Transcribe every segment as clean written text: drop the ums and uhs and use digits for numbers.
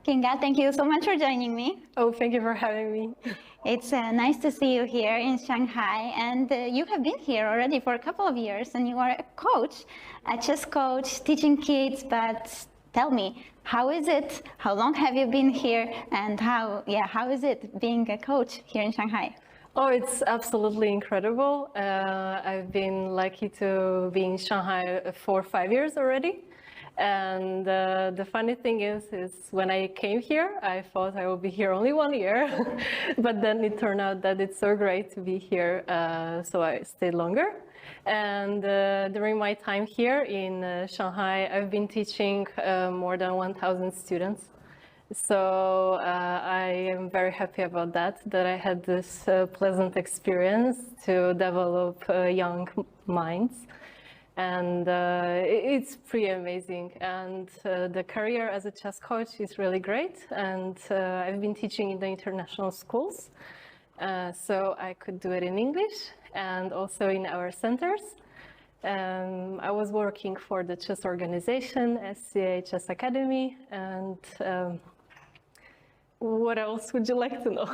Kinga, thank you so much for joining me. Oh, thank you for having me. It's nice to see you here in Shanghai, and you have been here already for a couple of years, and you are a coach, a chess coach, teaching kids. But tell me, how is it? How long have you been here, and how is it being a coach here in Shanghai? Oh, it's absolutely incredible. I've been lucky to be in Shanghai for 5 years already. And the funny thing is when I came here, I thought I would be here only 1 year, but then it turned out that it's so great to be here, so I stayed longer. And during my time here in Shanghai, I've been teaching more than 1,000 students. So I am very happy about that I had this pleasant experience to develop young minds. And it's pretty amazing. And the career as a chess coach is really great. And I've been teaching in the international schools. So I could do it in English and also in our centers. I was working for the chess organization, SCA Chess Academy. And what else would you like to know?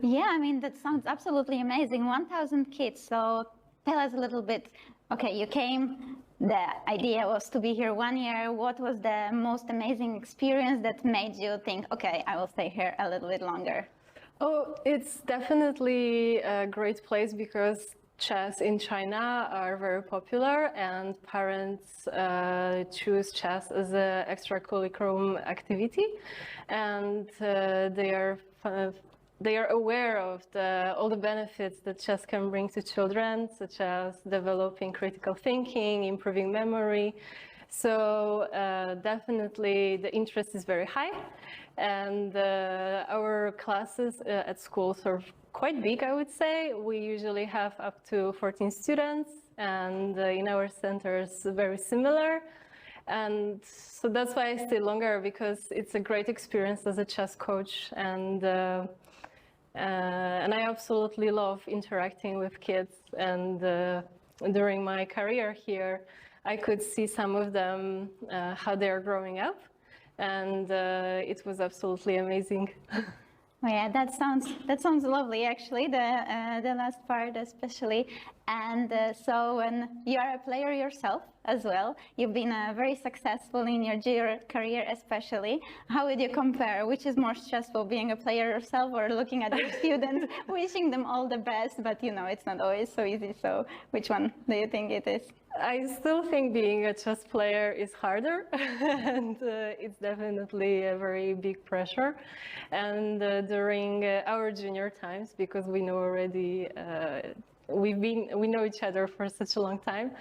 Yeah, I mean, that sounds absolutely amazing. 1,000 kids. So tell us a little bit. Okay, you came, the idea was to be here 1 year. What was the most amazing experience that made you think, okay, I will stay here a little bit longer? Oh, it's definitely a great place because chess in China are very popular and parents choose chess as an extracurricular activity, and they are aware of all the benefits that chess can bring to children, such as developing critical thinking, improving memory. So definitely the interest is very high, and our classes at schools are quite big, I would say. We usually have up to 14 students, and in our centers very similar. And so that's why I stay longer, because it's a great experience as a chess coach, and I absolutely love interacting with kids. And during my career here, I could see some of them, how they are growing up, and it was absolutely amazing. Oh yeah, that sounds lovely, actually. The last part, especially. And so, when you are a player yourself as well, you've been very successful in your career, especially. How would you compare? Which is more stressful, being a player yourself or looking at your students, wishing them all the best? But you know, it's not always so easy. So, which one do you think it is? I still think being a chess player is harder, and it's definitely a very big pressure. And during our junior times, because we know already, we know each other for such a long time.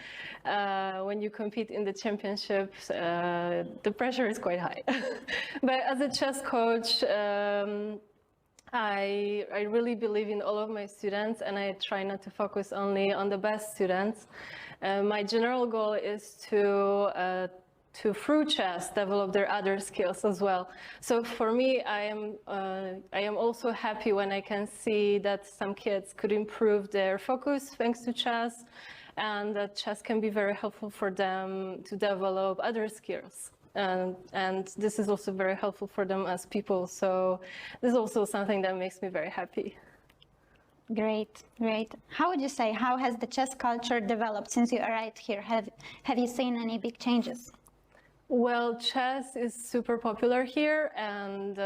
When you compete in the championships, the pressure is quite high. But as a chess coach, I really believe in all of my students, and I try not to focus only on the best students. My general goal is to through chess develop their other skills as well. So for me, I am also happy when I can see that some kids could improve their focus thanks to chess, and that chess can be very helpful for them to develop other skills. And this is also very helpful for them as people. So this is also something that makes me very happy. Great, great. How would you say, how has the chess culture developed since you arrived here? Have you seen any big changes? Well, chess is super popular here, and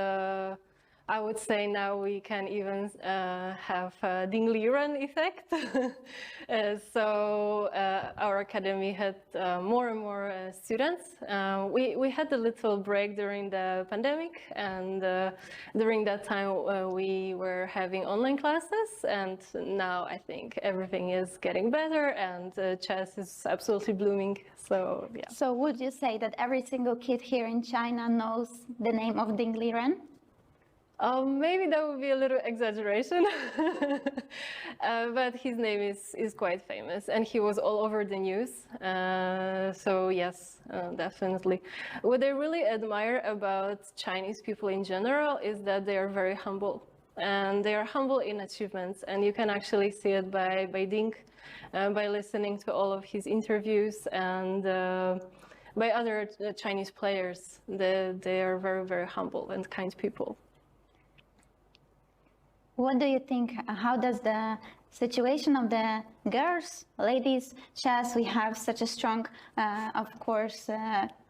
I would say now we can even have a Ding Liren effect. So our academy had more and more students. We had a little break during the pandemic, and during that time we were having online classes, and now I think everything is getting better, and chess is absolutely blooming. So yeah. So would you say that every single kid here in China knows the name of Ding Liren? Maybe that would be a little exaggeration, but his name is quite famous, and he was all over the news. So yes, definitely. What I really admire about Chinese people in general is that they are very humble, and they are humble in achievements, and you can actually see it by Ding, by listening to all of his interviews, and by other Chinese players. They are very, very humble and kind people. What do you think? How does the situation of the girls, ladies chess? We have such a strong, of course,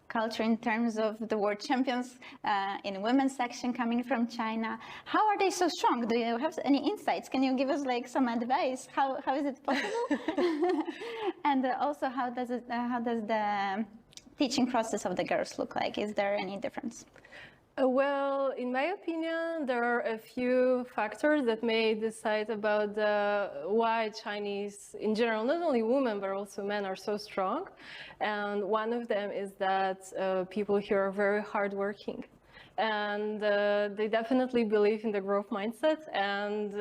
culture in terms of the world champions in women's section coming from China. How are they so strong? Do you have any insights? Can you give us like some advice? How is it possible? And also, how does the teaching process of the girls look like? Is there any difference? Well, in my opinion, there are a few factors that may decide about why Chinese, in general, not only women, but also men are so strong. And one of them is that people here are very hardworking. And they definitely believe in the growth mindset, and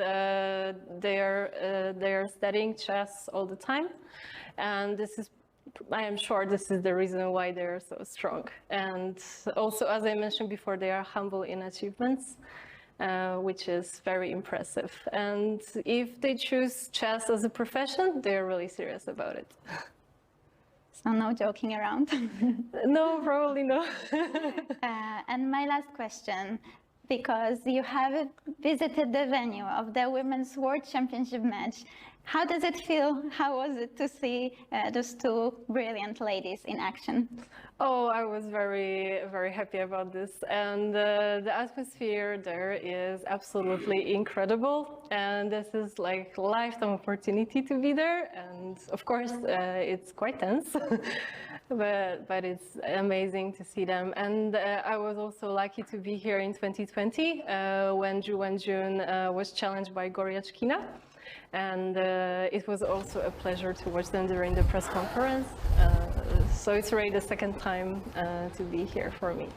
they are studying chess all the time. And I am sure this is the reason why they are so strong. And also, as I mentioned before, they are humble in achievements, which is very impressive. And if they choose chess as a profession, they are really serious about it. So no joking around. No, probably no. And my last question, because you have visited the venue of the Women's World Championship match, how does it feel? How was it to see those two brilliant ladies in action? Oh, I was very, very happy about this. And the atmosphere there is absolutely incredible. And this is like a lifetime opportunity to be there. And of course, it's quite tense. But it's amazing to see them. And I was also lucky to be here in 2020 when Zhu Wenjun was challenged by Goryachkina. And it was also a pleasure to watch them during the press conference. So it's really the second time to be here for me.